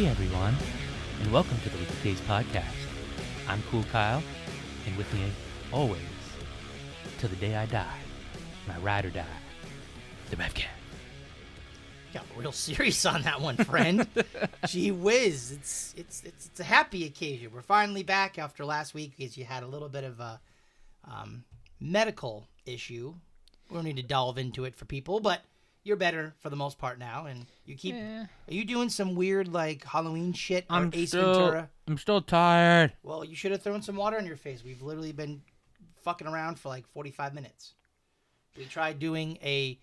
Hey everyone, and welcome to the Wicked Days podcast. I'm Cool Kyle, and with me, always, till the day I die, my ride or die, the Revcat. Got real serious on that one, friend. Gee whiz, it's a happy occasion. We're finally back after last week because you had a little bit of a medical issue. We don't need to delve into it for people, but you're better for the most part now, and you keep. Yeah. Are you doing some weird like Halloween shit or I'm Ace still, Ventura? I'm still tired. Well, you should have thrown some water on your face. We've literally been fucking around for like 45 minutes. We tried doing a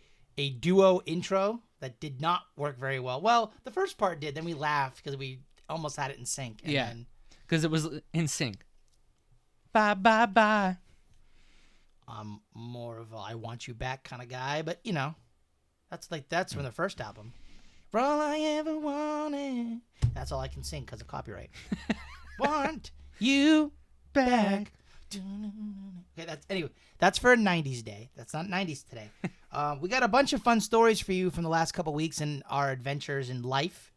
duo intro that did not work very well. Well, the first part did. Then we laughed because we almost had it in sync. And Yeah, because it was in sync. Bye, bye, bye. I'm more of a I want you back kind of guy, but you know, that's from the first album. For all I ever wanted. That's all I can sing because of copyright. Want you back. Okay, that's for a 90s day. That's not 90s today. We got a bunch of fun stories for you from the last couple weeks in our adventures in life.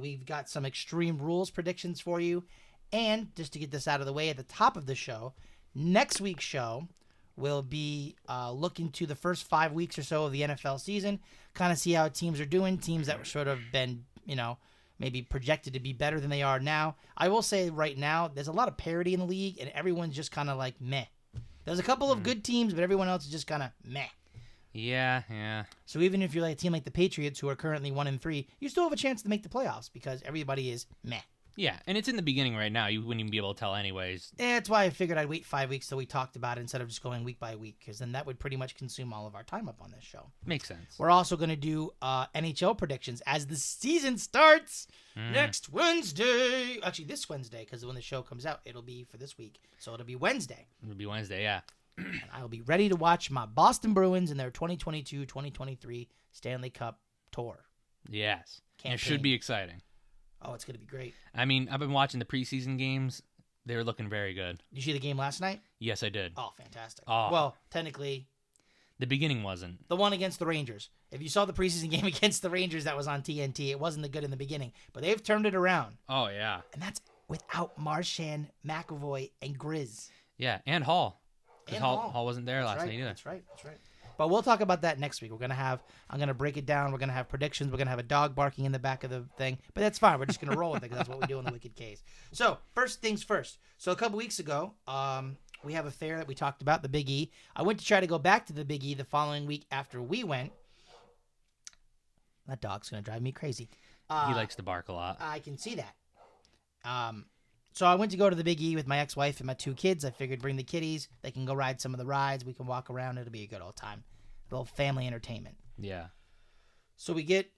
We've got some Extreme Rules predictions for you. And just to get this out of the way at the top of the show, next week's show will be looking to the first 5 weeks or so of the NFL season, kind of see how teams are doing, teams that were sort of been, maybe projected to be better than they are now. I will say right now, there's a lot of parity in the league, and everyone's just kind of like meh. There's a couple of good teams, but everyone else is just kind of meh. Yeah. So even if you're like a team like the Patriots, who are currently 1-3, you still have a chance to make the playoffs because everybody is meh. Yeah, and it's in the beginning right now. You wouldn't even be able to tell anyways. That's why I figured I'd wait 5 weeks till we talked about it instead of just going week by week, because then that would pretty much consume all of our time up on this show. Makes sense. We're also going to do NHL predictions as the season starts next Wednesday. Actually, this Wednesday, because when the show comes out, it'll be for this week. So it'll be Wednesday. It'll be Wednesday, yeah. And I will be ready to watch my Boston Bruins in their 2022-2023 Stanley Cup tour. Yes. Campaign. It should be exciting. Oh, it's going to be great. I mean, I've been watching the preseason games. They were looking very good. Did you see the game last night? Yes, I did. Oh, fantastic. Oh. Well, technically, The beginning wasn't. the one against the Rangers. If you saw the preseason game against the Rangers that was on TNT, it wasn't the good in the beginning. But they've turned it around. Oh, yeah. And that's without Marchand, McAvoy, and Grizz. Yeah, and Hall. 'Cause And Hall wasn't there last right. night either. That's right. But we'll talk about that next week. I'm going to break it down. We're going to have predictions. We're going to have a dog barking in the back of the thing. But that's fine. We're just going to roll with it because that's what we do in the Wicked Case. So, first things first. So, a couple weeks ago, we have a fair that we talked about, the Big E. I went to try to go back to the Big E the following week after we went. That dog's going to drive me crazy. He likes to bark a lot. I can see that. So I went to go to the Big E with my ex-wife and my 2 kids. I figured bring the kiddies. They can go ride some of the rides. We can walk around. It'll be a good old time. A little family entertainment. Yeah. So we get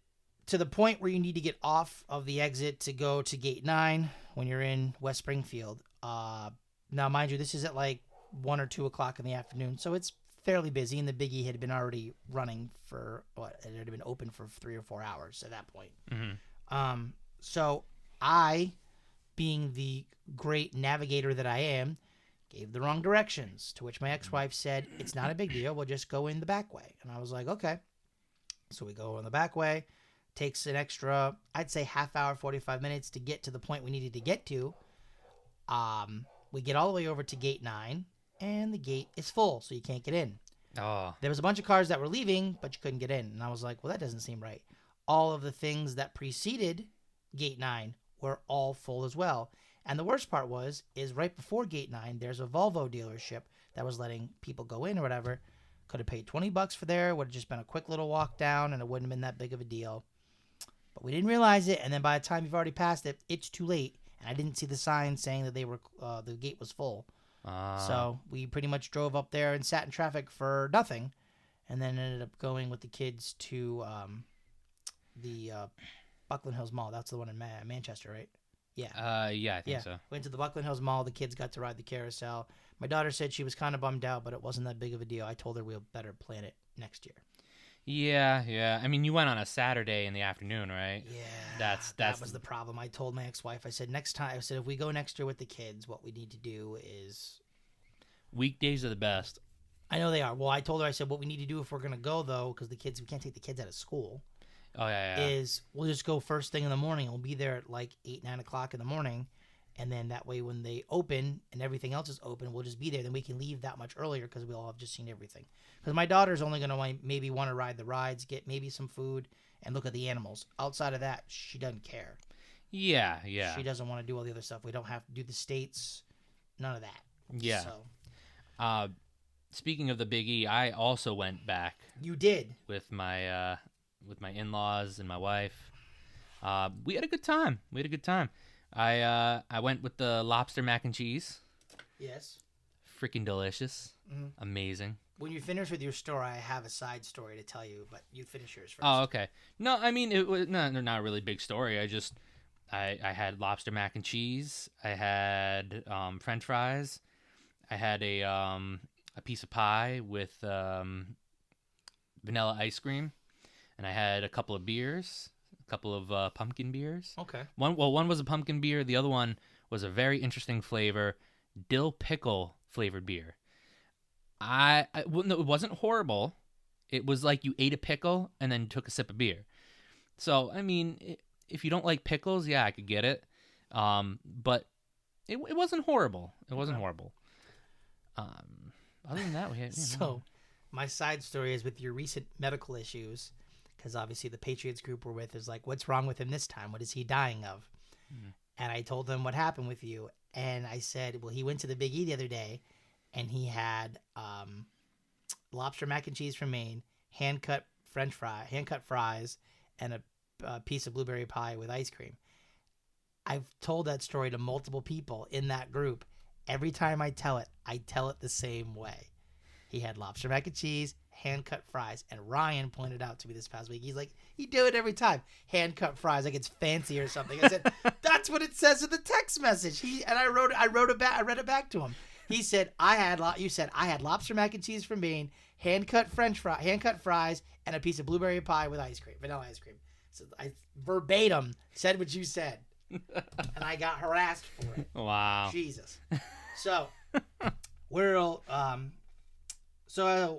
to the point where you need to get off of the exit to go to Gate 9 when you're in West Springfield. Now, mind you, this is at like 1 or 2 o'clock in the afternoon, so it's fairly busy, and the Big E had been already running for, it had been open for 3 or 4 hours at that point. Mm-hmm. So I, being the great navigator that I am, gave the wrong directions, to which my ex-wife said, it's not a big deal, we'll just go in the back way. And I was like, okay. So we go in the back way. Takes an extra, I'd say half hour, 45 minutes to get to the point we needed to get to. We get all the way over to Gate 9, and the gate is full, so you can't get in. Oh. There was a bunch of cars that were leaving, but you couldn't get in. And I was like, well, that doesn't seem right. All of the things that preceded Gate 9 were all full as well. And the worst part is right before Gate 9, there's a Volvo dealership that was letting people go in or whatever. Could have paid $20 for there. Would have just been a quick little walk down, and it wouldn't have been that big of a deal. But we didn't realize it, and then by the time you've already passed it, it's too late. And I didn't see the sign saying that the gate was full. So we pretty much drove up there and sat in traffic for nothing, and then ended up going with the kids to the Buckland Hills Mall. That's the one in Manchester, right? Yeah. Yeah, I think so. Went to the Buckland Hills Mall. The kids got to ride the carousel. My daughter said she was kind of bummed out, but it wasn't that big of a deal. I told her we'll better plan it next year. Yeah. I mean, you went on a Saturday in the afternoon, right? Yeah. That was the problem. I told my ex-wife, I said, next time, if we go next year with the kids, what we need to do is... Weekdays are the best. I know they are. Well, I told her, I said, what we need to do if we're going to go, though, because we can't take the kids out of school. Oh yeah. is we'll just go first thing in the morning. We'll be there at like 8, 9 o'clock in the morning. And then that way when they open and everything else is open, we'll just be there. Then we can leave that much earlier because we'll have just seen everything. Because my daughter's only going to maybe want to ride the rides, get maybe some food, and look at the animals. Outside of that, she doesn't care. Yeah. She doesn't want to do all the other stuff. We don't have to do the states. None of that. Yeah. So. Speaking of the Big E, I also went back. You did. With my in-laws and my wife. We had a good time. I went with the lobster mac and cheese. Yes. Freaking delicious. Mm-hmm. Amazing. When you finish with your story, I have a side story to tell you, but you finish yours first. Oh, okay. No, I mean, it was not a really big story. I had lobster mac and cheese. I had French fries. I had a piece of pie with vanilla ice cream, and I had a couple of beers, a couple of pumpkin beers. Okay. One was a pumpkin beer. The other one was a very interesting flavor, dill pickle flavored beer. Well, no, it wasn't horrible. It was like you ate a pickle and then took a sip of beer. So, I mean, if you don't like pickles, yeah, I could get it. But it wasn't horrible. It wasn't horrible. Other than that, we had... So, my side story is with your recent medical issues, because obviously the Patriots group we're with is like, what's wrong with him this time? What is he dying of? Mm-hmm. And I told them what happened with you. And I said, well, he went to the Big E the other day, and he had lobster mac and cheese from Maine, hand-cut fries, and a piece of blueberry pie with ice cream. I've told that story to multiple people in that group. Every time I tell it the same way. He had lobster mac and cheese, hand-cut fries, and Ryan pointed out to me this past week. He's like, you do it every time. Hand-cut fries, like it's fancy or something. I said, that's what it says in the text message. I read it back to him. He said, I had lobster mac and cheese from Maine, hand-cut fries, and a piece of blueberry pie with vanilla ice cream. So I verbatim said what you said. And I got harassed for it. Wow. Jesus. So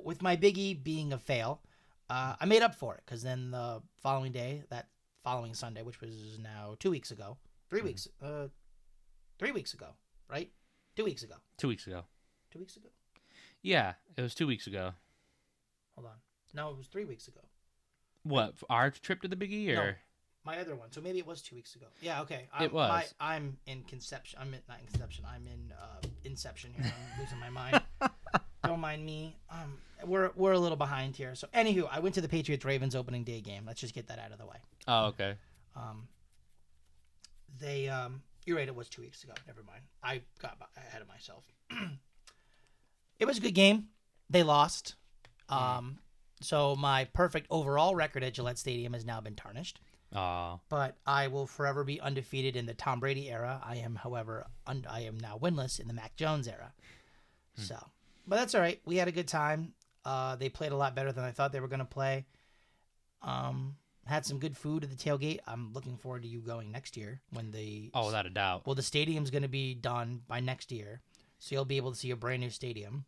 with my biggie being a fail, I made up for it because then the following day, that following Sunday, which was now 3 weeks ago, right? 2 weeks ago. 2 weeks ago. 2 weeks ago? Yeah, it was 2 weeks ago. Hold on. No, it was 3 weeks ago. What, our trip to the Big E, or? No, my other one. So maybe it was 2 weeks ago. Yeah, okay. It was. I'm in conception. Not in conception. I'm in inception here. I'm losing my mind. Don't mind me. We're a little behind here. So anywho, I went to the Patriots-Ravens opening day game. Let's just get that out of the way. Oh, okay. You're right. It was 2 weeks ago. Never mind. I got ahead of myself. It was a good game. They lost. So my perfect overall record at Gillette Stadium has now been tarnished. But I will forever be undefeated in the Tom Brady era. I am, however, I am now winless in the Mac Jones era. So, but that's all right. We had a good time. They played a lot better than I thought they were going to play. Had some good food at the tailgate. I'm looking forward to you going next year when without a doubt. Well, the stadium's going to be done by next year, so you'll be able to see a brand new stadium.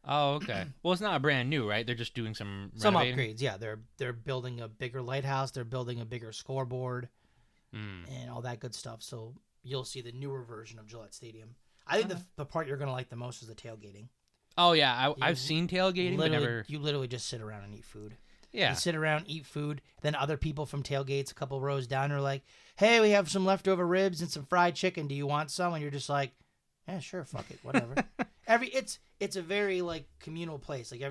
Oh, okay. Well, it's not brand new, right? They're just doing some renovating? Upgrades. Yeah, they're building a bigger lighthouse. They're building a bigger scoreboard, and all that good stuff. So you'll see the newer version of Gillette Stadium. I think the part you're going to like the most is the tailgating. Oh yeah, I've seen tailgating, but never. You literally just sit around and eat food. Yeah. You sit around, eat food. Then other people from tailgates a couple rows down are like, "Hey, we have some leftover ribs and some fried chicken. Do you want some?" And you're just like, "Yeah, sure, fuck it, whatever." It's a very like communal place. Like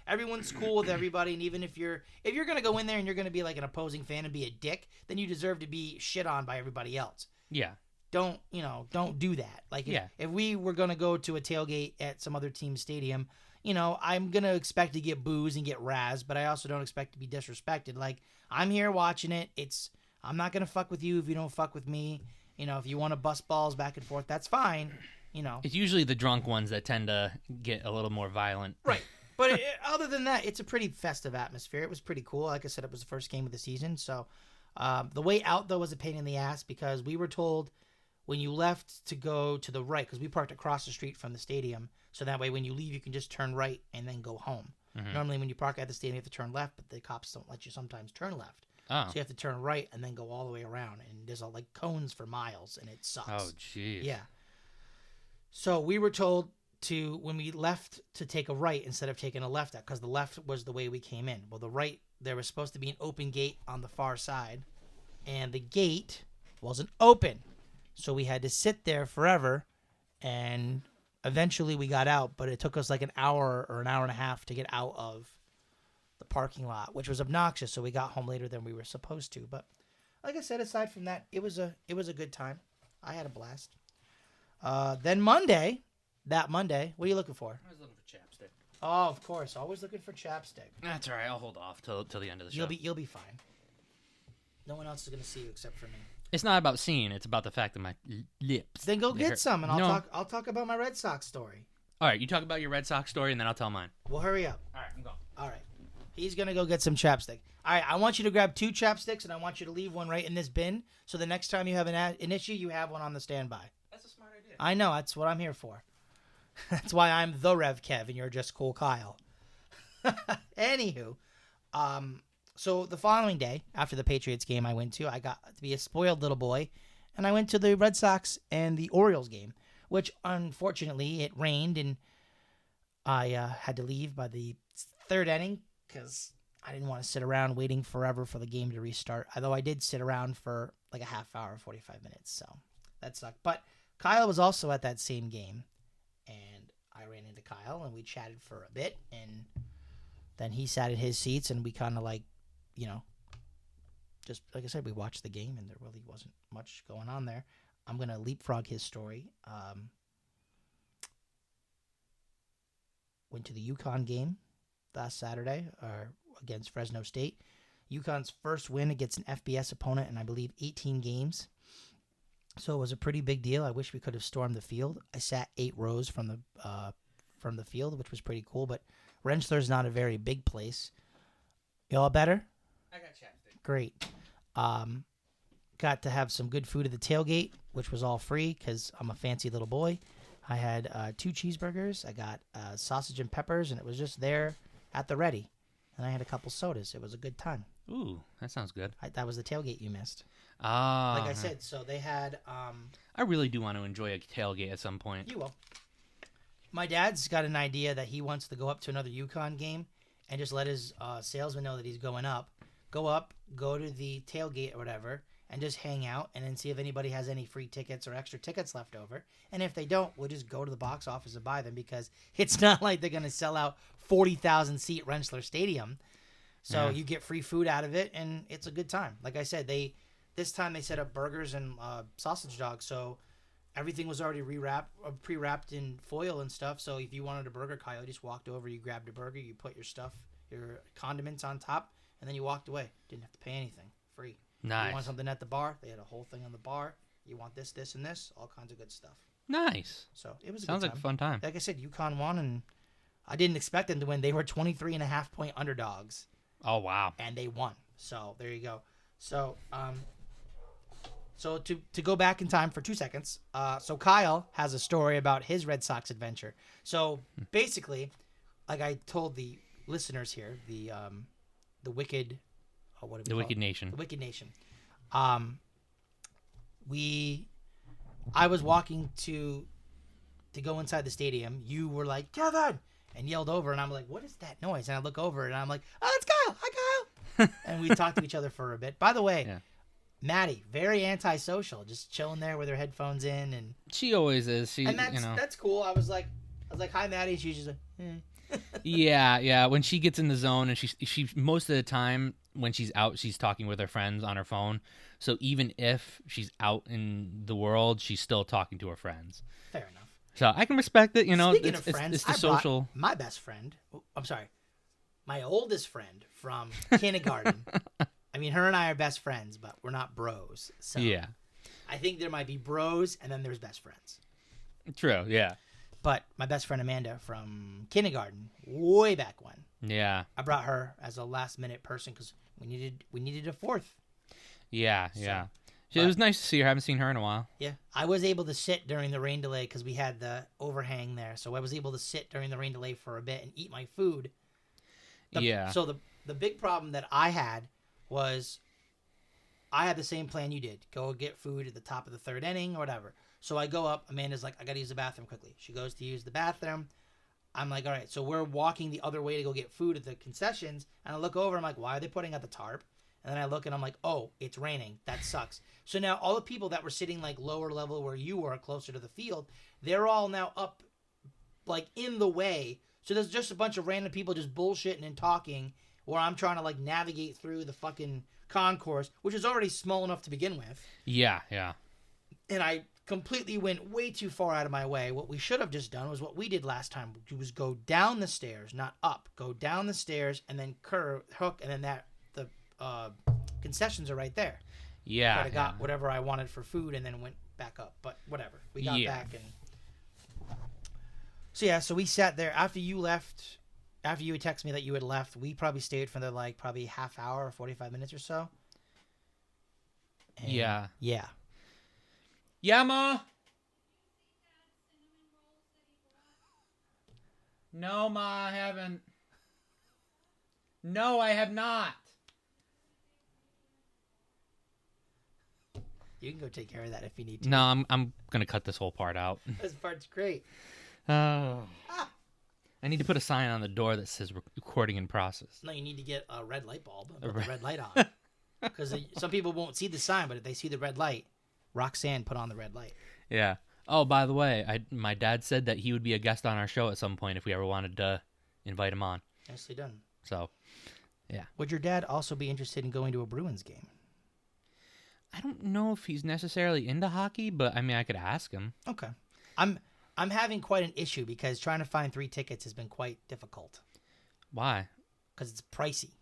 everyone's cool with everybody, and even if you're gonna go in there and you're gonna be like an opposing fan and be a dick, then you deserve to be shit on by everybody else. Yeah. Don't do that. Like if we were gonna go to a tailgate at some other team's stadium, I'm gonna expect to get booze and get razzed, but I also don't expect to be disrespected. Like I'm here watching it. I'm not gonna fuck with you if you don't fuck with me. If you want to bust balls back and forth, that's fine. It's usually the drunk ones that tend to get a little more violent. Right. But other than that, it's a pretty festive atmosphere. It was pretty cool. Like I said, it was the first game of the season. So the way out, though, was a pain in the ass because we were told when you left to go to the right, because we parked across the street from the stadium. So that way when you leave, you can just turn right and then go home. Mm-hmm. Normally when you park at the stadium, you have to turn left, but the cops don't let you sometimes turn left. Oh. So you have to turn right and then go all the way around. And there's like cones for miles, and it sucks. Oh, jeez. Yeah. So we were told to, when we left, to take a right instead of taking a left, because the left was the way we came in. Well, the right, there was supposed to be an open gate on the far side, and the gate wasn't open. So we had to sit there forever, and eventually we got out, but it took us like an hour or an hour and a half to get out of the parking lot, which was obnoxious. So we got home later than we were supposed to. But like I said, aside from that, it was a good time. I had a blast. Then Monday, what are you looking for? I was looking for chapstick. Oh, of course, always looking for chapstick. That's all right. I'll hold off till the end of the show. You'll be fine. No one else is gonna see you except for me. It's not about seeing. It's about the fact that my lips. Then go they get hurt. some, and No. I'll talk about my Red Sox story. All right, you talk about your Red Sox story, and then I'll tell mine. Well, hurry up. All right, I'm going. All right. He's going to go get some chapstick. All right, I want you to grab 2 chapsticks, and I want you to leave one right in this bin, so the next time you have an issue, you have one on the standby. That's a smart idea. I know. That's what I'm here for. That's why I'm the Rev Kev, and you're just Cool Kyle. Anywho, so the following day, after the Patriots game I went to, I got to be a spoiled little boy, and I went to the Red Sox and the Orioles game, which, unfortunately, it rained, and I had to leave by the 3rd inning because I didn't want to sit around waiting forever for the game to restart, although I did sit around for like a half hour, 45 minutes, so that sucked. But Kyle was also at that same game, and I ran into Kyle, and we chatted for a bit, and then he sat at his seats, and we kind of like, just like I said, we watched the game, and there really wasn't much going on there. I'm going to leapfrog his story. Went to the UConn game last Saturday against Fresno State. UConn's first win against an FBS opponent in, I believe, 18 games. So it was a pretty big deal. I wish we could have stormed the field. I sat 8 rows from the field, which was pretty cool. But Rensselaer's not a very big place. Y'all better? I got chapstick. Great. Got to have some good food at the tailgate, which was all free because I'm a fancy little boy. I had 2 cheeseburgers. I got sausage and peppers, and it was just there at the ready. And I had a couple sodas. It was a good time. Ooh, that sounds good. That was the tailgate you missed. Ah. Like I said, so they had... I really do want to enjoy a tailgate at some point. You will. My dad's got an idea that he wants to go up to another UConn game and just let his salesman know that he's going up. Go up, go to the tailgate or whatever, and just hang out and then see if anybody has any free tickets or extra tickets left over. And if they don't, we'll just go to the box office and buy them because it's not like they're going to sell out 40,000-seat Rensselaer Stadium. So you get free food out of it, and it's a good time. Like I said, this time they set up burgers and sausage dogs, so everything was already pre-wrapped in foil and stuff. So if you wanted a burger, Kyle, you just walked over, you grabbed a burger, you put your stuff, your condiments on top, and then you walked away. Didn't have to pay anything. Free. Nice. You want something at the bar? They had a whole thing on the bar. You want this, this, and this? All kinds of good stuff. Nice. So it was a Sounds good like a fun time. Like I said, UConn won, and I didn't expect them to win. They were 23.5-point underdogs. Oh, wow. And they won. So there you go. So to go back in time for 2 seconds, so Kyle has a story about his Red Sox adventure. So basically, like I told the listeners here, the Wicked, The Wicked Nation. The Wicked Nation. I was walking to go inside the stadium. You were like, Kevin, and yelled over, and I'm like, what is that noise? And I look over, and I'm like, oh, it's Kyle. Hi, Kyle. And we talked to each other for a bit. By the way, Maddie, very antisocial, just chilling there with her headphones in, and she always is. And that's cool. I was like, hi, Maddie. She's just like, Yeah. When she gets in the zone, and she most of the time when she's out, she's talking with her friends on her phone. So even if she's out in the world, she's still talking to her friends. Fair enough. So I can respect it. Speaking of friends, it's the I social. My best friend. I'm sorry, my oldest friend from kindergarten. I mean, her and I are best friends, but we're not bros. So Yeah. I think there might be bros, and then there's best friends. True. Yeah. But my best friend Amanda from kindergarten, way back when. Yeah. I brought her as a last-minute person because we needed a fourth. Yeah. It was nice to see her. I haven't seen her in a while. Yeah, I was able to sit during the rain delay because we had the overhang there, so I was able to sit during the rain delay for a bit and eat my food. So the big problem that I had was I had the same plan you did. Go get food at the top of the third inning or whatever. So I go up. Amanda's like, I got to use the bathroom quickly. She goes to use the bathroom. I'm like, all right. So we're walking the other way to go get food at the concessions. And I look over. I'm like, why are they putting out the tarp? And then I look and I'm like, oh, it's raining. That sucks. So now all the people that were sitting like lower level where you were, closer to the field, they're all now up like in the way. So there's just a bunch of random people just bullshitting and talking where I'm trying to like navigate through the fucking concourse, which is already small enough to begin with. Yeah, yeah. And I completely went way too far out of my way. What we should have just done was what we did last time, which was go down the stairs, not up. Go down the stairs and then curve, hook, and then the concessions are right there. Yeah. I got whatever I wanted for food and then went back up. But whatever. We got back and... So we sat there after you left. After you had texted me that you had left, we probably stayed for the like probably half hour or 45 minutes or so. And yeah. Yeah. Yeah, Ma. No, Ma, I haven't. No, I have not. You can go take care of that if you need to. No, I'm gonna cut this whole part out. This part's great. Oh. I need to put a sign on the door that says recording in process. No, you need to get a red light bulb and put the red light on. Because some people won't see the sign, but if they see the red light, Roxanne put on the red light. Yeah. Oh, by the way, my dad said that he would be a guest on our show at some point if we ever wanted to invite him on. Nicely done. So, yeah. Would your dad also be interested in going to a Bruins game? I don't know if he's necessarily into hockey, but I mean, I could ask him. Okay. I'm having quite an issue because trying to find 3 tickets has been quite difficult. Why? Because it's pricey.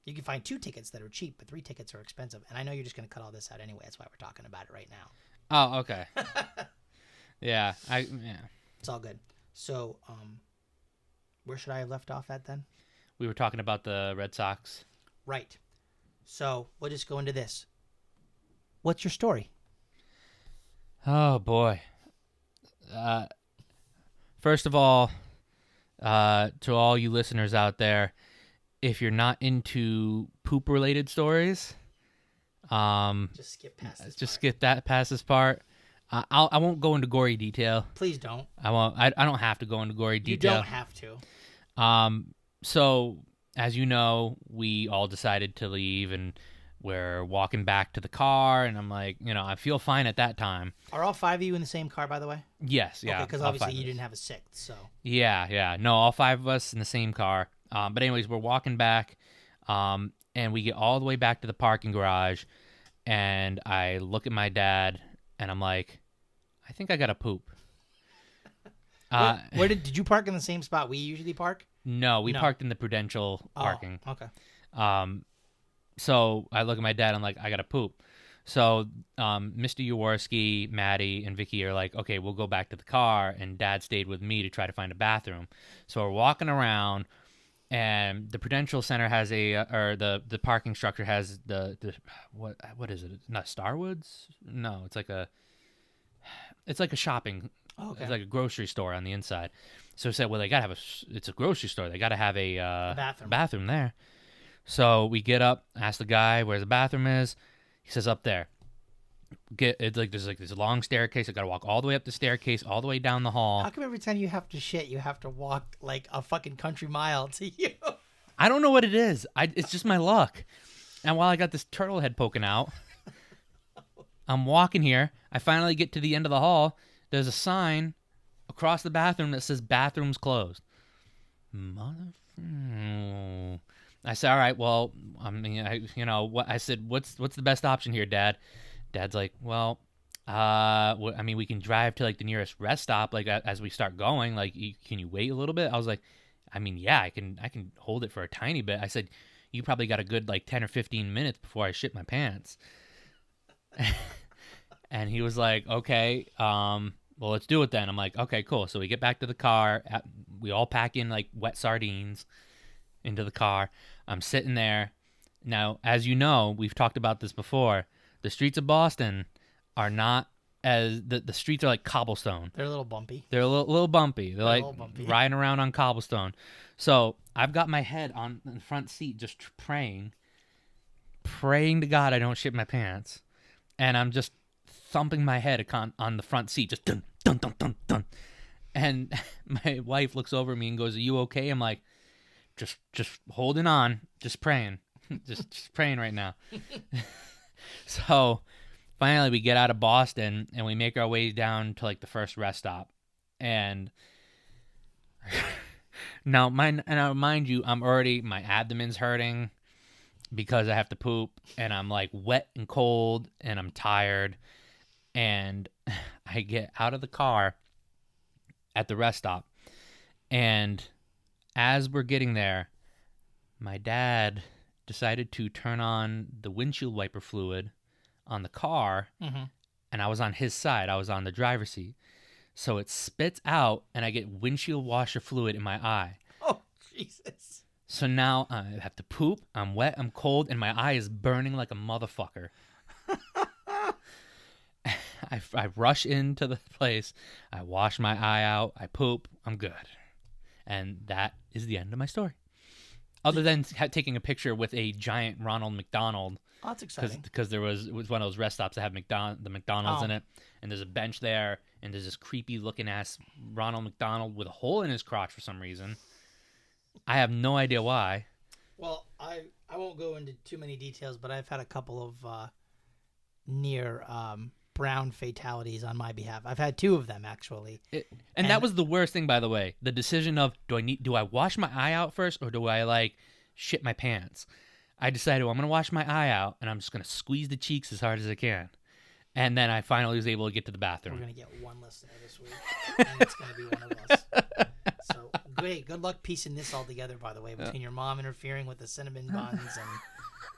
You can find 2 tickets that are cheap, but 3 tickets are expensive. And I know you're just going to cut all this out anyway. That's why we're talking about it right now. Oh, okay. Yeah. It's all good. So, where should I have left off at then? We were talking about the Red Sox. Right. So, we'll just go into this. What's your story? Oh, boy. First of all, to all you listeners out there, if you're not into poop-related stories, Just skip past this part. skip that past this part. I won't go into gory detail. Please don't. I won't. I don't have to go into gory detail. You don't have to. So as you know, we all decided to leave, and we're walking back to the car, and I'm like, I feel fine at that time. Are all 5 of you in the same car, by the way? Yes, yeah. Okay, because all obviously 5 you of us. didn't have a 6th, so. Yeah. No, all 5 of us in the same car. But anyways, we're walking back, and we get all the way back to the parking garage, and I look at my dad, and I'm like, I think I gotta poop. Where did you park in the same spot we usually park? No, we parked in the Prudential parking. Oh, okay. So I look at my dad, I'm like, I gotta poop. So Mr. Jaworski, Maddie, and Vicky are like, okay, we'll go back to the car, and Dad stayed with me to try to find a bathroom. So we're walking around, and the Prudential Center has the parking structure has the what is it? Not Starwoods? No, it's like a shopping. Oh, okay. It's like a grocery store on the inside. So we said, well, they gotta have it's a grocery store. They gotta have a bathroom there. So we get up, ask the guy where the bathroom is. He says up there. There's this long staircase. I got to walk all the way up the staircase, all the way down the hall. How come every time you have to shit, you have to walk like a fucking country mile to you? I don't know what it is. It's just my luck. And while I got this turtle head poking out, I'm walking here. I finally get to the end of the hall. There's a sign across the bathroom that says "Bathrooms closed." I said, all right, well, I mean, I said, what's the best option here, Dad? Dad's like, well, I mean, we can drive to like the nearest rest stop, like as we start going. Like, can you wait a little bit? I was like, I mean, yeah, I can hold it for a tiny bit. I said, you probably got a good like 10 or 15 minutes before I shit my pants. And he was like, okay, well, let's do it then. I'm like, okay, cool. So we get back to the car. We all pack in like wet sardines into the car. I'm sitting there. Now, as you know, we've talked about this before. The streets of Boston are not as the streets are like cobblestone. They're a little bumpy. They're a little bumpy. They're like bumpy. riding around on cobblestone. So I've got my head on the front seat just praying praying to God I don't shit my pants, and I'm just thumping my head on the front seat, just dun dun dun dun dun. And my wife looks over at me and goes, "Are you okay?" I'm like, just holding on, just praying, just praying right now. So finally we get out of Boston and we make our way down to like the first rest stop. And now mind you, my abdomen's hurting because I have to poop, and I'm like wet and cold and I'm tired. And I get out of the car at the rest stop, and as we're getting there, my dad decided to turn on the windshield wiper fluid on the car, and I was on his side. I was on the driver's seat. So it spits out, and I get windshield washer fluid in my eye. Oh, Jesus. So now I have to poop. I'm wet. I'm cold, and my eye is burning like a motherfucker. I rush into the place. I wash my eye out. I poop. I'm good. And that is the end of my story. Other than taking a picture with a giant Ronald McDonald. Oh, that's exciting. Because it was one of those rest stops that have the McDonald's in it. And there's a bench there. And there's this creepy looking ass Ronald McDonald with a hole in his crotch for some reason. I have no idea why. Well, I won't go into too many details, but I've had a couple of near brown fatalities on my behalf. I've had 2 of them actually. And that was the worst thing, by the way. The decision of do I wash my eye out first, or do I like shit my pants? I decided, well, I'm gonna wash my eye out, and I'm just gonna squeeze the cheeks as hard as I can. And then I finally was able to get to the bathroom. We're gonna get one listener this week, and it's gonna be one of us. So great, good luck piecing this all together. By the way, between your mom interfering with the cinnamon buns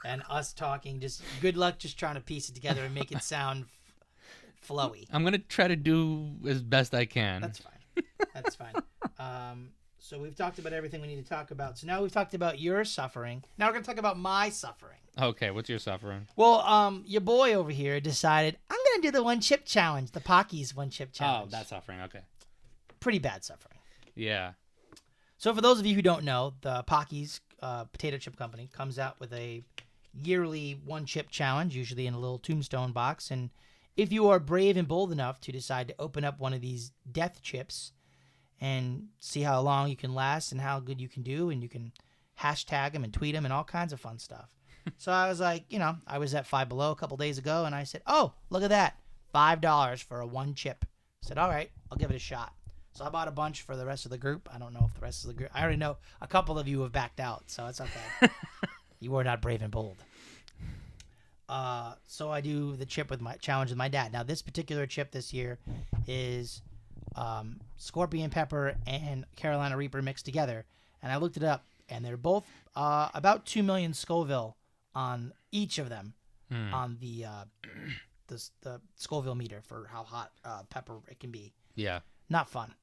and us talking, just good luck just trying to piece it together and make it sound flowy. I'm gonna try to do as best I can. That's fine. That's fine. So we've talked about everything we need to talk about. So now we've talked about your suffering. Now we're gonna talk about my suffering. Okay, what's your suffering? Well, your boy over here decided I'm gonna do the 1 chip challenge, the Pocky's 1 chip challenge. Oh, that's suffering. Okay. Pretty bad suffering. Yeah. So for those of you who don't know, the Pocky's potato chip company comes out with a yearly 1 chip challenge, usually in a little tombstone box. And if you are brave and bold enough to decide to open up one of these death chips and see how long you can last and how good you can do, and you can hashtag them and tweet them and all kinds of fun stuff. So I was like, I was at Five Below a couple days ago, and I said, oh, look at that, $5 for a 1 chip. I said, all right, I'll give it a shot. So I bought a bunch for the rest of the group. I don't know if the rest of the group, I already know a couple of you have backed out, so it's okay. You were not brave and bold. So I do the chip with my challenge with my dad. Now this particular chip this year is scorpion pepper and Carolina Reaper mixed together, and I looked it up, and they're both about 2 million Scoville on each of them on the Scoville meter for how hot pepper it can be. Yeah. Not fun.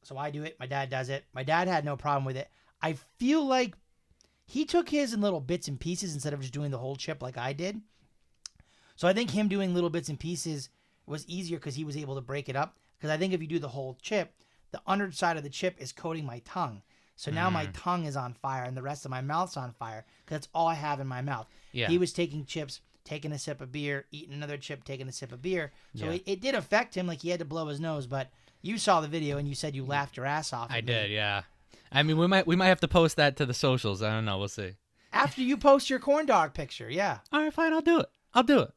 So I do it. My dad does it. My dad had no problem with it. I feel like he took his in little bits and pieces instead of just doing the whole chip like I did. So I think him doing little bits and pieces was easier because he was able to break it up. Because I think if you do the whole chip, the underside of the chip is coating my tongue. So now my tongue is on fire and the rest of my mouth's on fire because that's all I have in my mouth. Yeah. He was taking chips, taking a sip of beer, eating another chip, taking a sip of beer. So it did affect him, like he had to blow his nose. But you saw the video and you said you laughed your ass off. I did, yeah. I mean, we might have to post that to the socials. I don't know. We'll see. After you post your corn dog picture, yeah. All right, fine. I'll do it.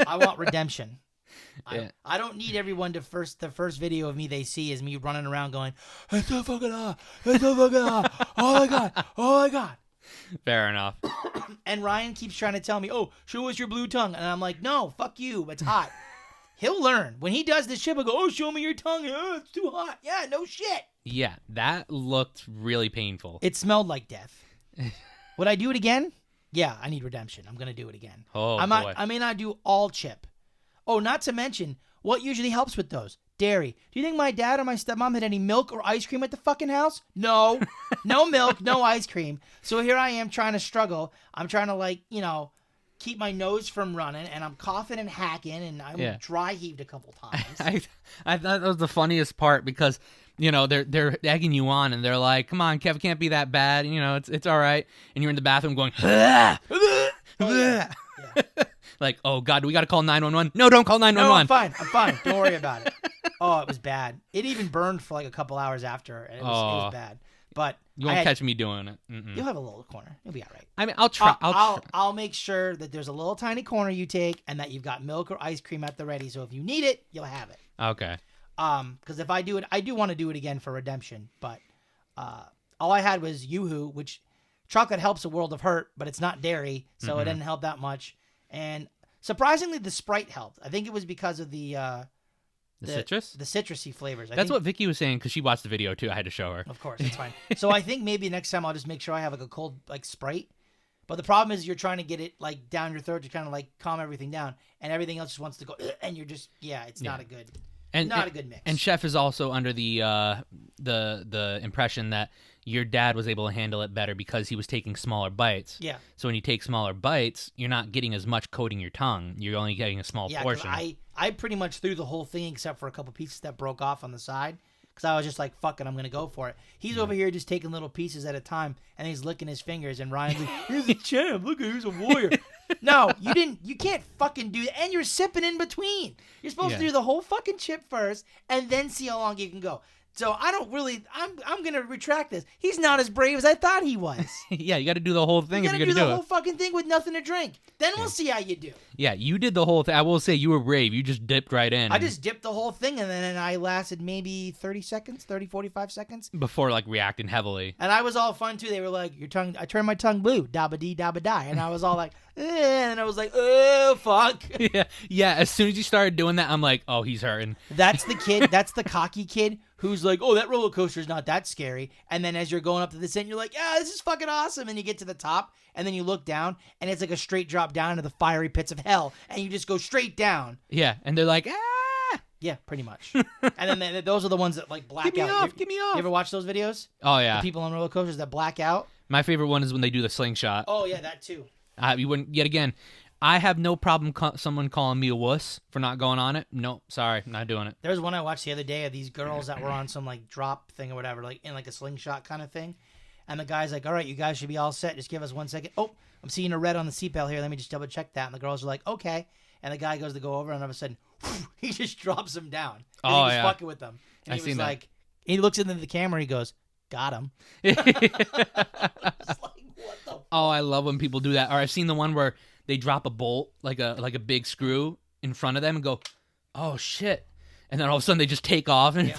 I want redemption. Yeah. I don't need everyone to the first video of me they see is me running around going, it's so fucking hot, it's so fucking hot, oh my god. Fair enough. And Ryan keeps trying to tell me, oh, show us your blue tongue. And I'm like, no, fuck you, it's hot. He'll learn. When he does this shit, I go, oh, show me your tongue. Oh, it's too hot. Yeah, no shit. Yeah, that looked really painful. It smelled like death. Would I do it again? Yeah, I need redemption. I'm going to do it again. Oh, boy. I may not do all chip. Oh, not to mention, what usually helps with those? Dairy. Do you think my dad or my stepmom had any milk or ice cream at the fucking house? No. No milk, no ice cream. So here I am trying to struggle. I'm trying to, keep my nose from running, and I'm coughing and hacking, and I'm dry heaved a couple times. I thought that was the funniest part because you know, they're egging you on, and they're like, "Come on, Kev, it can't be that bad. You know, it's all right." And you're in the bathroom going, "Ah, Oh, yeah. Yeah. like, oh God, do we got to call 911? No, don't call No, 911. I'm fine. Don't worry about it. Oh, it was bad. It even burned for like a couple hours after, and it was bad. But You won't catch me doing it. Mm-mm. You'll have a little corner. You'll be all right. I mean, I'll try. I'll make sure that there's a little tiny corner you take, and that you've got milk or ice cream at the ready. So if you need it, you'll have it. Okay. Because if I do it, I do want to do it again for redemption. But all I had was Yoo-hoo, which chocolate helps a world of hurt, but it's not dairy, so it didn't help that much. And surprisingly, the Sprite helped. I think it was because of the citrus? The citrusy flavors. That's what Vicky was saying because she watched the video too. I had to show her. Of course, it's fine. So I think maybe next time I'll just make sure I have like a cold like Sprite. But the problem is you're trying to get it like down your throat to kind of like calm everything down, and everything else just wants to go, and you're just it's not a good, not a good mix. And Chef is also under the impression that your dad was able to handle it better because he was taking smaller bites. Yeah. So when you take smaller bites, you're not getting as much coating your tongue. You're only getting a small portion. I pretty much threw the whole thing except for a couple pieces that broke off on the side because I was just like, fuck it, I'm going to go for it. He's over here just taking little pieces at a time, and he's licking his fingers, and Ryan's like, here's a champ, look at here's a warrior. No, you can't fucking do that, and you're sipping in between. You're supposed to do the whole fucking chip first, and then see how long you can go. So I don't really. I'm gonna retract this. He's not as brave as I thought he was. Yeah, you got to do the whole thing if you're gonna do it. You got to do the whole fucking thing with nothing to drink. Then we'll see how you do. Yeah, you did the whole thing. I will say you were brave. You just dipped right in. I just dipped the whole thing, and then I lasted maybe 30 seconds, 45 seconds before like reacting heavily. And I was all fun too. They were like, "Your tongue." I turned my tongue blue, dabba dee dabba die, and I was all like, and I was like, "Oh fuck." Yeah. As soon as you started doing that, I'm like, "Oh, he's hurting." That's the kid. That's the cocky kid who's like, "Oh, that roller coaster's not that scary." And then as you're going up to the end, you're like, "Yeah, this is fucking awesome." And you get to the top, and then you look down, and it's like a straight drop down into the fiery pits of hell, and you just go straight down. Yeah, and they're like, "Ah." Yeah, pretty much. And then those are the ones that like black out. Get me off. You ever watch those videos? Oh yeah. The people on roller coasters that black out. My favorite one is when they do the slingshot. Oh yeah, that too. You wouldn't. Yet again, I have no problem someone calling me a wuss for not going on it. No, sorry, not doing it. There was one I watched the other day of these girls that were on some like drop thing or whatever, like in like a slingshot kind of thing. And the guy's like, "All right, you guys should be all set. Just give us 1 second. Oh, I'm seeing a red on the seatbelt here. Let me just double check that." And the girls are like, "Okay." And the guy goes to go over, and all of a sudden, he just drops them down. And he was fucking with them. And he was like, he looks into the camera, he goes, "Got him." Oh, I love when people do that. Or I've seen the one where they drop a bolt, like a big screw in front of them and go, "Oh shit." And then all of a sudden they just take off. And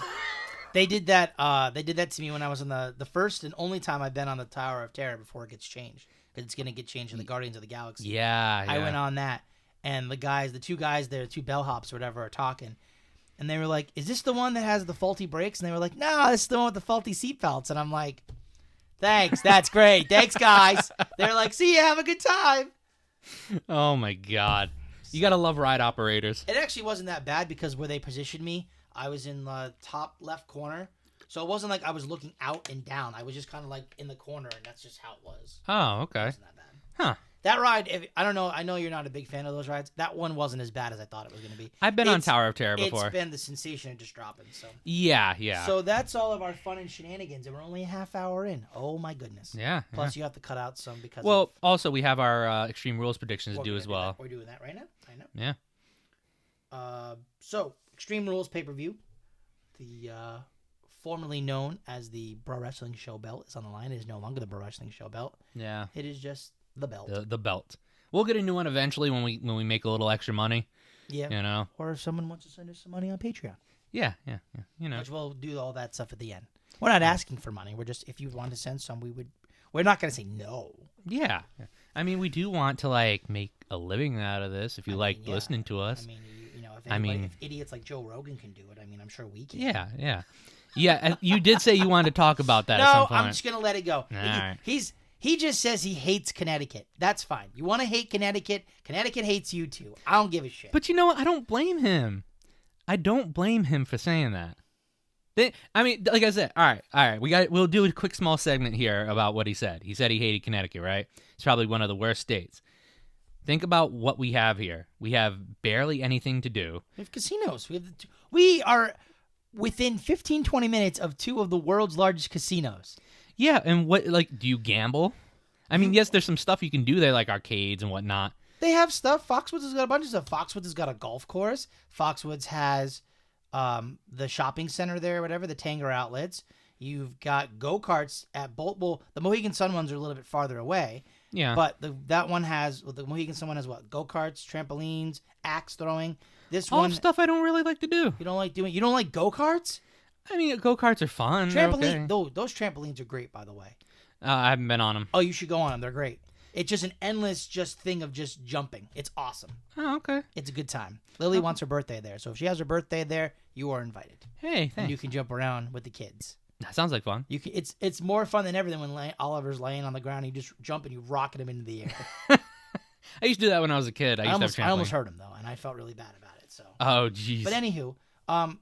They did that to me when I was on the first and only time I've been on the Tower of Terror before it gets changed. Because it's going to get changed in the Guardians of the Galaxy. Yeah. I went on that. And the two guys there, two bellhops or whatever, are talking. And they were like, "Is this the one that has the faulty brakes?" And they were like, "No, this is the one with the faulty seatbelts." And I'm like, "Thanks, that's great. Thanks, guys." They're like, "See you, have a good time." Oh, my God. You got to love ride operators. It actually wasn't that bad because where they positioned me, I was in the top left corner. So it wasn't like I was looking out and down. I was just kind of like in the corner, and that's just how it was. Oh, okay. It wasn't that bad. Huh. That ride, I don't know. I know you're not a big fan of those rides. That one wasn't as bad as I thought it was going to be. I've been on Tower of Terror before. It's been the sensation of just dropping. So Yeah. So that's all of our fun and shenanigans, and we're only a half hour in. Oh my goodness. Yeah. Plus you have to cut out some because. Well, also we have our Extreme Rules predictions to do as well. We're doing that right now. I know. Yeah. So Extreme Rules pay-per-view, the formerly known as the Bro Wrestling Show belt, is on the line. It is no longer the Bro Wrestling Show belt. Yeah. It is just the belt. The belt. We'll get a new one eventually when we make a little extra money. Yeah. You know. Or if someone wants to send us some money on Patreon. Yeah. You know. Which we'll do all that stuff at the end. We're not asking for money. We're just, if you want to send some, we're not going to say no. Yeah. I mean, we do want to like make a living out of this. If you listening to us. If idiots like Joe Rogan can do it, I'm sure we can. Yeah. Yeah, you did say you wanted to talk about that at some point. No, I'm just going to let it go. Right. He just says he hates Connecticut. That's fine. You want to hate Connecticut. Connecticut hates you too. I don't give a shit. But you know what? I don't blame him. I don't blame him for saying that. Like I said, all right. We'll do a quick small segment here about what he said. He said he hated Connecticut, right? It's probably one of the worst states. Think about what we have here. We have barely anything to do. We have casinos. We are within 15, 20 minutes of two of the world's largest casinos. Yeah, and what, like, do you gamble? I mean, yes, there's some stuff you can do there, like arcades and whatnot. They have stuff. Foxwoods has got a bunch of stuff. Foxwoods has got a golf course. Foxwoods has the shopping center there, whatever, the Tanger outlets. You've got go-karts at both. Well, the Mohegan Sun ones are a little bit farther away. Yeah. But that one has, the Mohegan Sun one has what? Go-karts, trampolines, axe throwing. This All one, stuff I don't really like to do. you don't like go-karts? I mean, go-karts are fun. They're okay. Those trampolines are great, by the way. I haven't been on them. Oh, you should go on them. They're great. It's just an endless thing of just jumping. It's awesome. Oh, okay. It's a good time. Lily wants her birthday there, so if she has her birthday there, you are invited. Hey, And thanks. you can jump around with the kids. That sounds like fun. You can. It's more fun than ever than when Oliver's laying on the ground. And you just jump and you rocket him into the air. I used to do that when I was a kid. I used to have I almost trampoline. hurt him though, and I felt really bad about it. So. Oh, jeez. But anywho,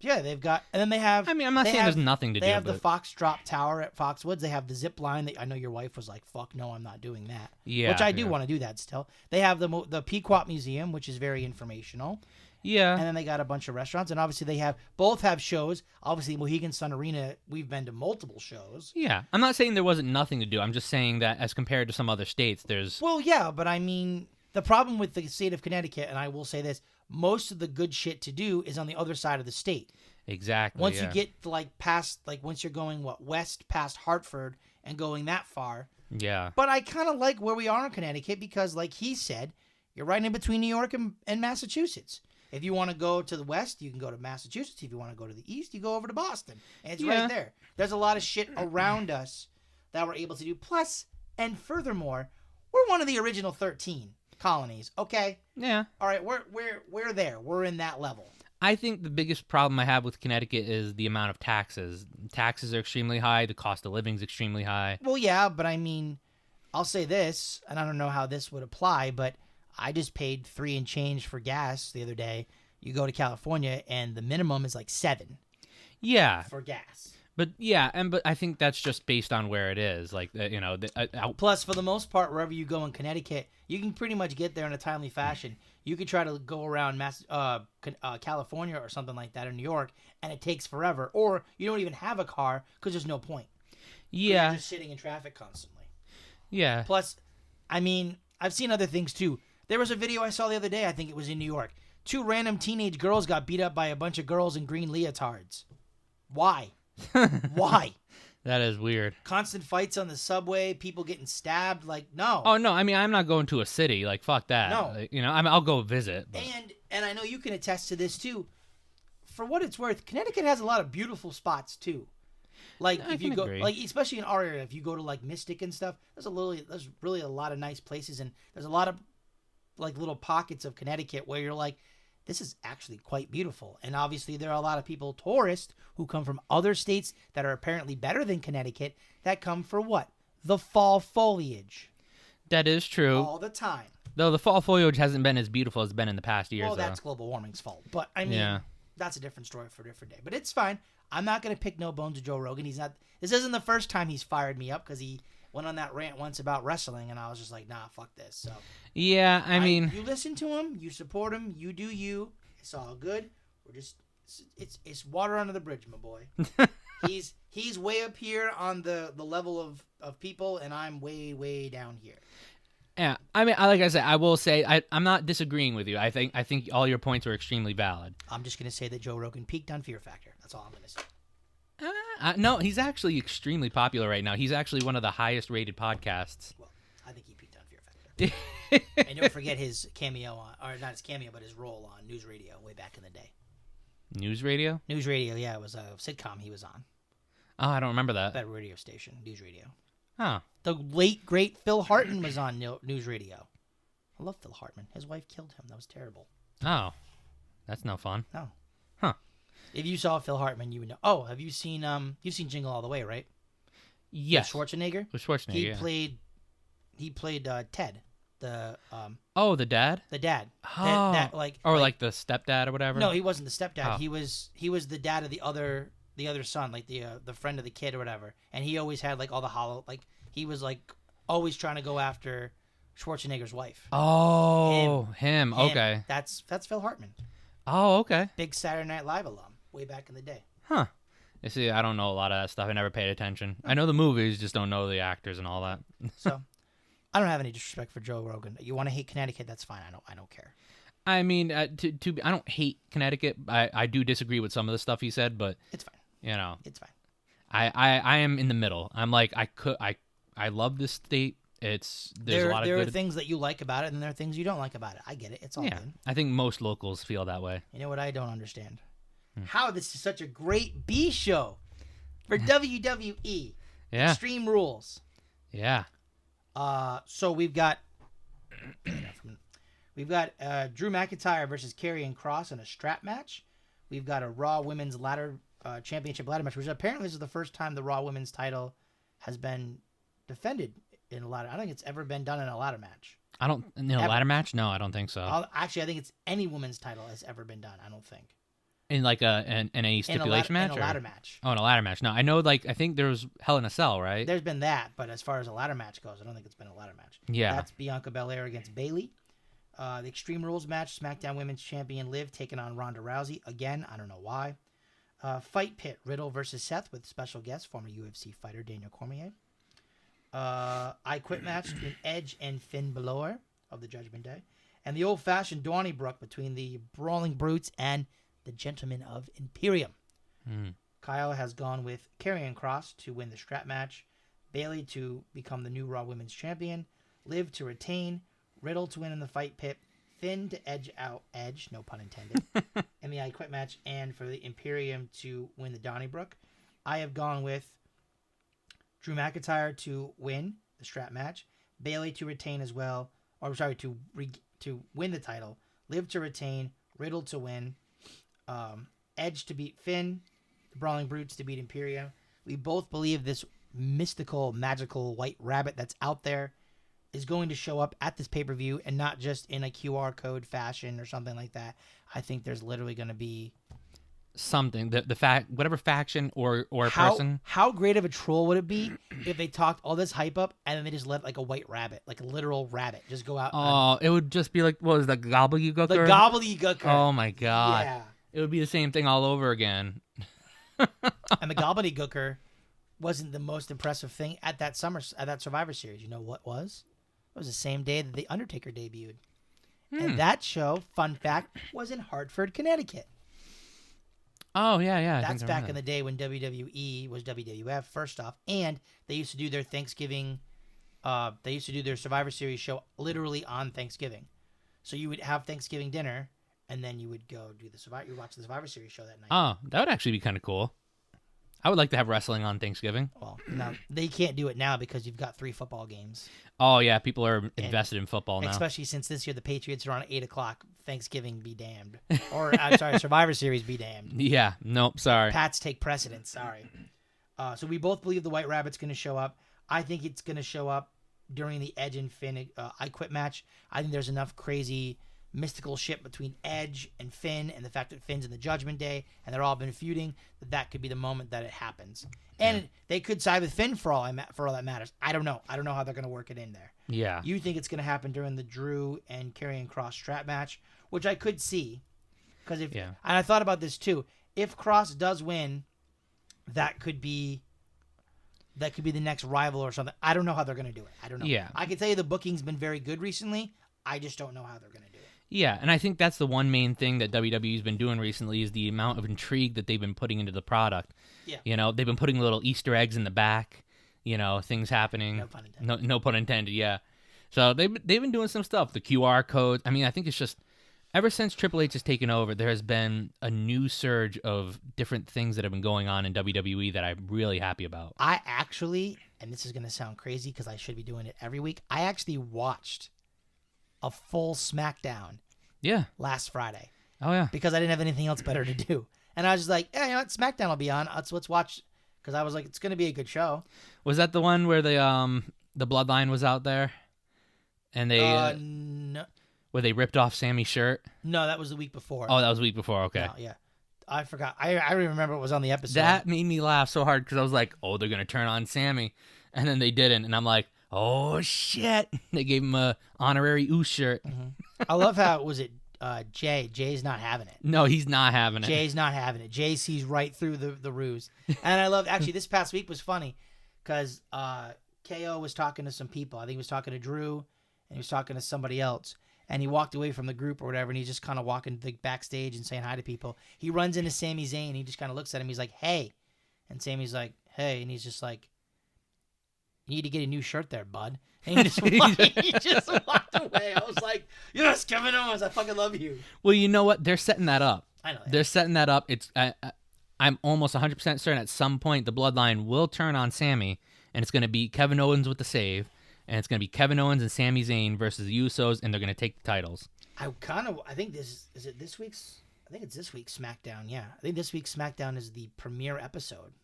yeah, they've got, and then they have. I mean, I'm not saying there's nothing to do. They have but... the Fox Drop Tower at Foxwoods. They have the zip line that I know your wife was like, "Fuck no, I'm not doing that." Yeah. Which I do want to do that still. They have the Pequot Museum, which is very informational. Yeah. And then they got a bunch of restaurants, and obviously they both have shows. Obviously, Mohegan Sun Arena, we've been to multiple shows. Yeah. I'm not saying there wasn't nothing to do. I'm just saying that as compared to some other states, there's. Well, yeah, but I mean, the problem with the state of Connecticut, and I will say this, most of the good shit to do is on the other side of the state. Exactly. Once yeah. you get past, once you're going west past Hartford and going that far. Yeah. But I kind of like where we are in Connecticut because, like he said, you're right in between New York and Massachusetts. If you want to go to the west, you can go to Massachusetts. If you want to go to the east, you go over to Boston. And it's right there. There's a lot of shit around us that we're able to do. Plus, and furthermore, we're one of the original 13 colonies. Okay. Yeah. All right. We're there. We're in that level. I think the biggest problem I have with Connecticut is the amount of taxes. Taxes are extremely high. The cost of living is extremely high. Well, yeah, but I mean, I'll say this, and I don't know how this would apply, but I just paid $3 and change for gas the other day. You go to California, and the minimum is like $7 Yeah. for gas. But yeah, but I think that's just based on where it is. Like, Plus, for the most part, wherever you go in Connecticut, you can pretty much get there in a timely fashion. You could try to go around California or something like that, or New York, and it takes forever. Or you don't even have a car because there's no point. Yeah. You're just sitting in traffic constantly. Yeah. Plus, I mean, I've seen other things too. There was a video I saw the other day, I think it was in New York. 2 random teenage girls got beat up by a bunch of girls in green leotards. Why? Why? That is weird. Constant fights on the subway, people getting stabbed. Like, no. Oh, no. I mean, I'm not going to a city. Like, fuck that. No. Like, I'll go visit. But... And I know you can attest to this too. For what it's worth, Connecticut has a lot of beautiful spots too. Like I if you can go, agree. like especially in our area, if you go to like Mystic and stuff, there's really a lot of nice places, and there's a lot of like little pockets of Connecticut where you're like, this is actually quite beautiful. And obviously there are a lot of people, tourists, who come from other states that are apparently better than Connecticut that come for what? The fall foliage. That is true. All the time. Though the fall foliage hasn't been as beautiful as it's been in the past years. Well, though. that's global warming's fault. But I mean, Yeah. that's a different story for a different day. But it's fine. I'm not going to pick no bones of Joe Rogan. He's not. This isn't the first time he's fired me up because he went on that rant once about wrestling, and I was just like, nah, fuck this. So Yeah, I mean, you listen to him, you support him, you do you. It's all good. We're just it's water under the bridge, my boy. he's way up here on the level of people, and I'm way down here. yeah. I mean, like I said, I will say I'm not disagreeing with you. I think all your points are extremely valid. I'm just gonna say that Joe Rogan peaked on Fear Factor. That's all I'm gonna say. No, he's actually extremely popular right now. He's actually one of the highest rated podcasts. Well, I think he peaked on Fear Factor. And don't forget his cameo or not his cameo, but his role on News Radio way back in the day. News radio? News Radio, yeah, it was a sitcom he was on. Oh, I don't remember that. That radio station, News Radio. Oh. The late, great Phil Hartman was on News Radio. I love Phil Hartman. His wife killed him. That was terrible. Oh. That's no fun. No. Huh. If you saw Phil Hartman, you would know. Oh, have you seen you've seen Jingle All the Way, right? Yes. With Schwarzenegger? With Schwarzenegger, He played Ted, the Oh, the dad? the dad. Oh. Or like the stepdad or whatever? no, he wasn't the stepdad. Oh. He was the dad of the other son, like the friend of the kid or whatever. And he always had like all the he was like always trying to go after Schwarzenegger's wife. Oh, him. Him. Okay. That's Phil Hartman, Oh, okay. big Saturday Night Live alum, way back in the day. Huh. You see, I don't know a lot of that stuff. I never paid attention. I know the movies, just don't know the actors and all that. So I don't have any disrespect for Joe Rogan. You want to hate Connecticut? That's fine. I don't care. I mean, I don't hate Connecticut. I do disagree with some of the stuff he said, but It's fine. you know, It's fine. I am in the middle. I'm like I love this state. There's a lot of there are good. things that you like about it, and there are things you don't like about it. I get it. It's all Yeah, good. I think most locals feel that way. You know what I don't understand? How this is such a great B show for WWE. Yeah, Extreme Rules. yeah. So we've got Drew McIntyre versus Karrion Kross in a strap match. We've got a Raw Women's Ladder Championship ladder match, which apparently this is the first time the Raw Women's title has been defended in a ladder. I don't think it's ever been done in a ladder match. I don't in a ladder match. No, I don't think so. Actually, I think it's any women's title has ever been done. I don't think In like in a stipulation match, in a ladder match. Oh, in a ladder match. No, I know. Like I think there was Hell in a Cell, right? There's been that, but as far as a ladder match goes, I don't think it's been a ladder match. Yeah, That's Bianca Belair against Bayley. The Extreme Rules match, SmackDown Women's Champion Liv taking on Ronda Rousey. Again, I don't know why. Fight Pit, Riddle versus Seth with special guest, former UFC fighter Daniel Cormier. I Quit match between Edge and Finn Balor of the Judgment Day. And the old-fashioned Donnybrook between the Brawling Brutes and the Gentlemen of Imperium. Kyle has gone with Karrion Kross to win the strap match. Bayley to become the new Raw Women's Champion. Liv to retain. Riddle to win in the Fight Pit. Finn to edge out Edge, no pun intended, in the I Quit match. And for the Imperium to win the Donnybrook. I have gone with Drew McIntyre to win the strap match. Bayley to retain as well. Or, sorry, to win the title. Liv to retain. Riddle to win. Edge to beat Finn. The Brawling Brutes to beat Imperium. We both believe this mystical, magical white rabbit that's out there is going to show up at this pay-per-view and not just in a QR code fashion or something like that. I think there's literally going to be something. The fact, whatever faction or person. How great of a troll would it be if they talked all this hype up and then they just let like a white rabbit, like a literal rabbit, just go out? Oh, it would just be like, what was the gobbledygooker? The gobbledygooker. Oh my god. Yeah. It would be the same thing all over again. And the gobbledygooker wasn't the most impressive thing at that Survivor Series. You know what was? It was the same day that the Undertaker debuted. And that show, fun fact, was in Hartford, Connecticut. Oh, yeah. That's back in the day when WWE was WWF, first off. And they used to do their Thanksgiving, they used to do their Survivor Series show literally on Thanksgiving. So you would have Thanksgiving dinner, and then you would go do you would watch the Survivor Series show that night. Oh, that would actually be kind of cool. I would like to have wrestling on Thanksgiving. Well, no, they can't do it now because you've got 3 football games. Oh, yeah, people are invested in football now. Especially since this year the Patriots are on at 8 o'clock. Thanksgiving be damned. Or, I'm sorry, Survivor Series be damned. Yeah, nope, sorry. Pats take precedence, sorry. So we both believe the White Rabbit's going to show up. I think it's going to show up during the Edge and Finn I Quit match. I think there's enough crazy mystical shit between Edge and Finn and the fact that Finn's in the Judgment Day and they're all been feuding, that could be the moment that it happens. And they could side with Finn for all that matters. I don't know. I don't know how they're going to work it in there. Yeah. You think it's going to happen during the Drew and Karrion Kross strap match, which I could see. And I thought about this too. If Kross does win, that could be the next rival or something. I don't know how they're going to do it. I don't know. Yeah. I can tell you the booking's been very good recently. I just don't know how they're going to do it. Yeah, and I think that's the one main thing that WWE's been doing recently is the amount of intrigue that they've been putting into the product. Yeah. You know, they've been putting little Easter eggs in the back, you know, things happening. No pun intended. No pun intended, yeah. So they've been doing some stuff. The QR code. I mean, I think it's just ever since Triple H has taken over, there has been a new surge of different things that have been going on in WWE that I'm really happy about. I actually, and this is going to sound crazy because I should be doing it every week, I actually watched a full SmackDown last Friday. Oh, yeah. Because I didn't have anything else better to do. And I was just like, yeah, you know what, SmackDown will be on. Let's watch. Because I was like, it's going to be a good show. Was that the one where the Bloodline was out there? And they... no. Where they ripped off Sammy's shirt? No, that was the week before. Oh, that was the week before. Okay. No, yeah. I forgot. I don't even remember it was on the episode. That made me laugh so hard because I was like, oh, they're going to turn on Sammy. And then they didn't. And I'm like, oh, shit. They gave him a honorary Oos shirt. Mm-hmm. I love how, was it Jay's not having it. No, he's not having it. Jay's not having it. Jay sees right through the ruse. And I love, actually, this past week was funny because KO was talking to some people. I think he was talking to Drew and he was talking to somebody else. And he walked away from the group or whatever, and he's just kind of walking the backstage and saying hi to people. He runs into Sami Zayn. He just kind of looks at him. He's like, hey. And Sami's like, hey. And he's just like, you need to get a new shirt there, bud. And he just walked away. I was like, yes, Kevin Owens, I fucking love you. Well, you know what? They're setting that up. I know that. They're setting that up. It's I'm almost 100% certain at some point the Bloodline will turn on Sami, and it's going to be Kevin Owens with the save, and it's going to be Kevin Owens and Sami Zayn versus the Usos, and they're going to take the titles. I think this is it this week's, I think it's this week's SmackDown, yeah. I think this week's SmackDown is the premiere episode,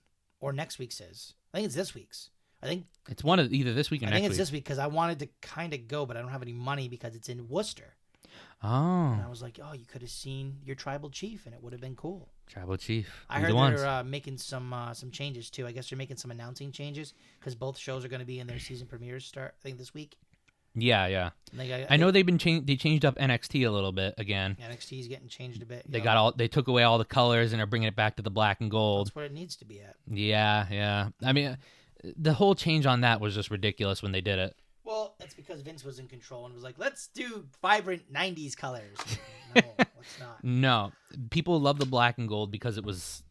or next week's is. I think it's this week's. I think it's one of either this week or next week. I think it's this week because I wanted to kind of go, but I don't have any money because it's in Worcester. Oh. And I was like, oh, you could have seen your tribal chief, and it would have been cool. Tribal chief. I heard they're making some changes too. I guess they're making some announcing changes because both shows are going to be in their season premieres start, I think, this week. Yeah. I know they changed up NXT a little bit again. NXT is getting changed a bit. They took away all the colors and are bringing it back to the black and gold. That's where it needs to be at. Yeah. I mean, the whole change on that was just ridiculous when they did it. Well, that's because Vince was in control and was like, let's do vibrant 90s colors. No, let's not. No. People love the black and gold because it was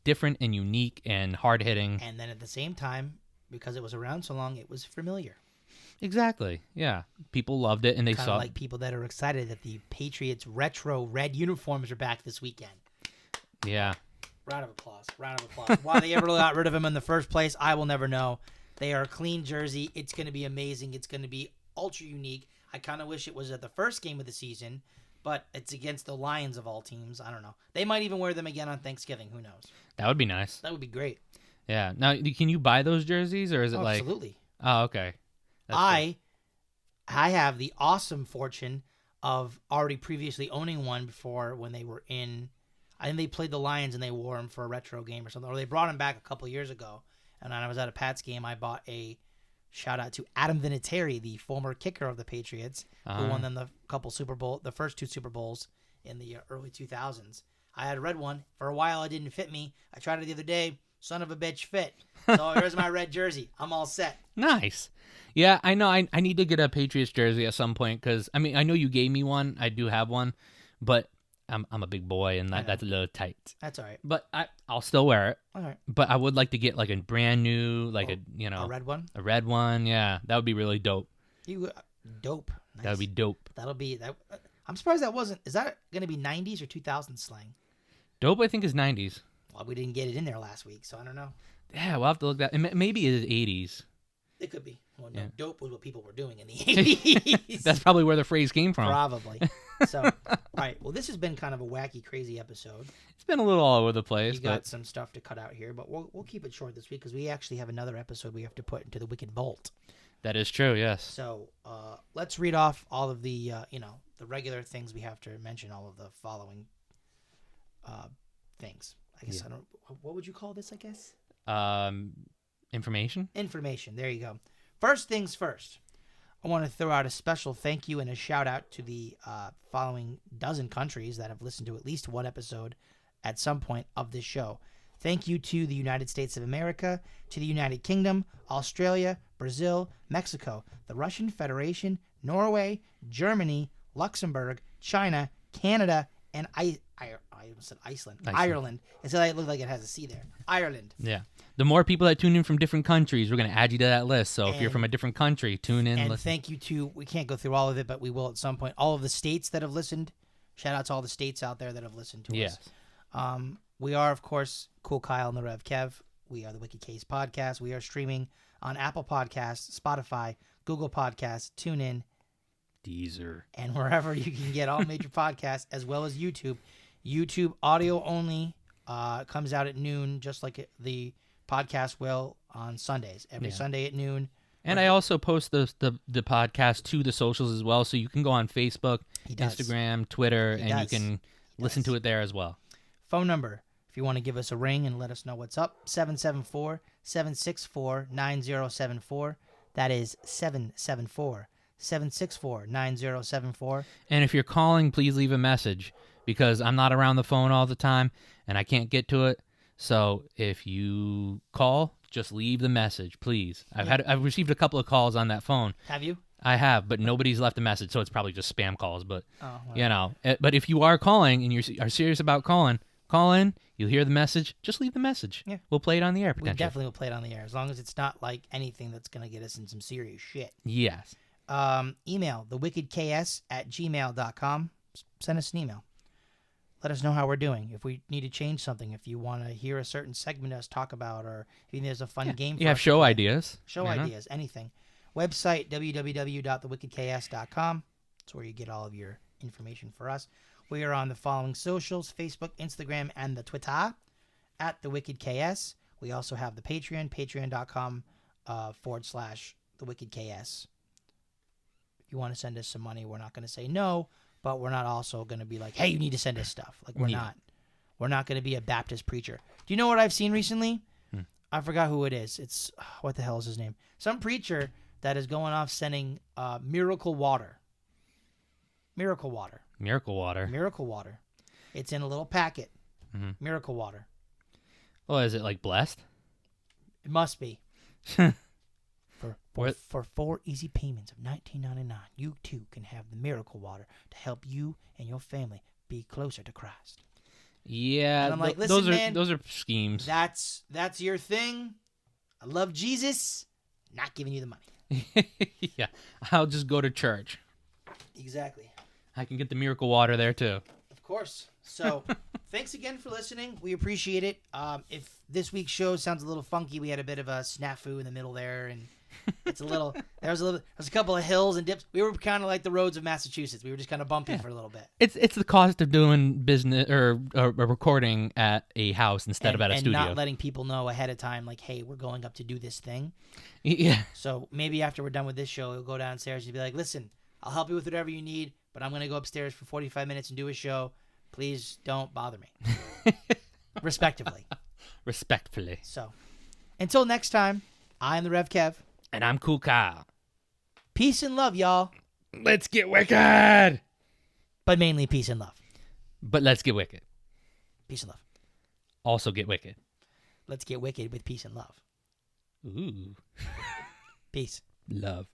different and unique and hard-hitting. And then at the same time, because it was around so long, it was familiar. Exactly. Yeah. People loved it, and they saw like people that are excited that the Patriots retro red uniforms are back this weekend. Yeah. Round of applause. Why they ever got rid of him in the first place, I will never know. They are a clean jersey. It's going to be amazing. It's going to be ultra unique. I kind of wish it was at the first game of the season, but it's against the Lions of all teams. I don't know. They might even wear them again on Thanksgiving. Who knows? That would be nice. That would be great. Yeah. Now, can you buy those jerseys, or is it like... Absolutely. Oh, okay. I have the awesome fortune of already previously owning one before when they were in... I think they played the Lions and they wore them for a retro game or something, or they brought them back a couple years ago. And when I was at a Pats game, I bought a shout out to Adam Vinatieri, the former kicker of the Patriots, who won them the first two Super Bowls in the early 2000s. I had a red one. For a while, it didn't fit me. I tried it the other day. Son of a bitch fit. So here's my red jersey. I'm all set. Nice. Yeah, I know. I need to get a Patriots jersey at some point because, I mean, I know you gave me one. I do have one, but I'm a big boy, and that's a little tight. That's all right. But I'll still wear it. All right. But I would like to get like a brand new, a red one. A red one, yeah, that would be really dope. Dope. Nice. That would be dope. That'll be that. I'm surprised that wasn't. Is that going to be 90s or 2000s slang? Dope, I think is 90s. Well, we didn't get it in there last week, so I don't know. Yeah, we'll have to look that. Maybe it is 80s. It could be. Well, no, yeah. Dope was what people were doing in the 80s. That's probably where the phrase came from. Probably. So, all right. Well, this has been kind of a wacky, crazy episode. It's been a little all over the place. We got some stuff to cut out here, but we'll keep it short this week because we actually have another episode we have to put into the Wicked Vault. That is true, yes. So, let's read off all of the, the regular things we have to mention, all of the following things. I guess what would you call this, I guess? Information? Information. There you go. First things first. I want to throw out a special thank you and a shout out to the following dozen countries that have listened to at least one episode at some point of this show. Thank you to the United States of America, to the United Kingdom, Australia, Brazil, Mexico, the Russian Federation, Norway, Germany, Luxembourg, China, Canada, and I almost said Iceland. Ireland. It looked like it has a C there. Ireland. Yeah. The more people that tune in from different countries, we're going to add you to that list. So if you're from a different country, tune in. And thank you to, we can't go through all of it, but we will at some point, all of the states that have listened. Shout out to all the states out there that have listened to us. We are, of course, Cool Kyle and the Rev Kev. We are the Wiki Case Podcast. We are streaming on Apple Podcasts, Spotify, Google Podcasts, TuneIn, Deezer, and wherever you can get all major podcasts, as well as YouTube. YouTube audio only comes out at noon, just like the podcast will on Sundays. Every Sunday at noon. And I also post the podcast to the socials as well, so you can go on Facebook, Instagram, Twitter, and you can listen to it there as well. Phone number, if you want to give us a ring and let us know what's up, 774-764-9074. That is 774 764-9074. And if you're calling, please leave a message because I'm not around the phone all the time and I can't get to it. So if you call, just leave the message, please. I've received a couple of calls on that phone. Have you? I have, but nobody's left a message, so it's probably just spam calls. But well. but if you are calling and you are serious about calling, call in. You'll hear the message. Just leave the message. Yeah. We'll play it on the air We potentially. definitely will play it on the air as long as it's not like anything that's going to get us in some serious shit. Yes. Email thewickedks@gmail.com. Send us an email. Let us know how we're doing. If we need to change something, if you want to hear a certain segment us talk about, or if you think there's a fun game for You have us to show play. ideas. Show ideas, anything. Website, www.thewickedks.com. That's where you get all of your information for us. We are on the following socials: Facebook, Instagram, and the Twitter at TheWickedKS. We also have the Patreon, patreon.com/TheWickedKS. If you want to send us some money, we're not going to say no, but we're not also going to be like, hey, you need to send us stuff. Like, we're not. We're not going to be a Baptist preacher. Do you know what I've seen recently? I forgot who it is. It's, what the hell is his name? Some preacher that is going off sending miracle water. Miracle water. Miracle water. Miracle water. It's in a little packet. Miracle water. Oh, is it like blessed? It must be. For 4 easy payments of $19.99, you too can have the miracle water to help you and your family be closer to Christ. Yeah, and I'm like, listen, man, those are schemes. That's your thing. I love Jesus. Not giving you the money. Yeah, I'll just go to church. Exactly. I can get the miracle water there too. Of course. So, thanks again for listening. We appreciate it. If this week's show sounds a little funky, we had a bit of a snafu in the middle there, and it's a little. There was a couple of hills and dips. We were kind of like the roads of Massachusetts. We were just kind of bumpy for a little bit. It's the cost of doing business or recording at a house instead of at a studio, and not letting people know ahead of time, like, hey, we're going up to do this thing. Yeah. So maybe after we're done with this show, we'll go downstairs and be like, listen, I'll help you with whatever you need, but I'm going to go upstairs for 45 minutes and do a show. Please don't bother me. Respectively. Respectfully. So, until next time, I'm the Rev Kev. And I'm Cool Kyle. Peace and love, y'all. Let's get wicked. But mainly peace and love. But let's get wicked. Peace and love. Also get wicked. Let's get wicked with peace and love. Ooh. Peace. Love.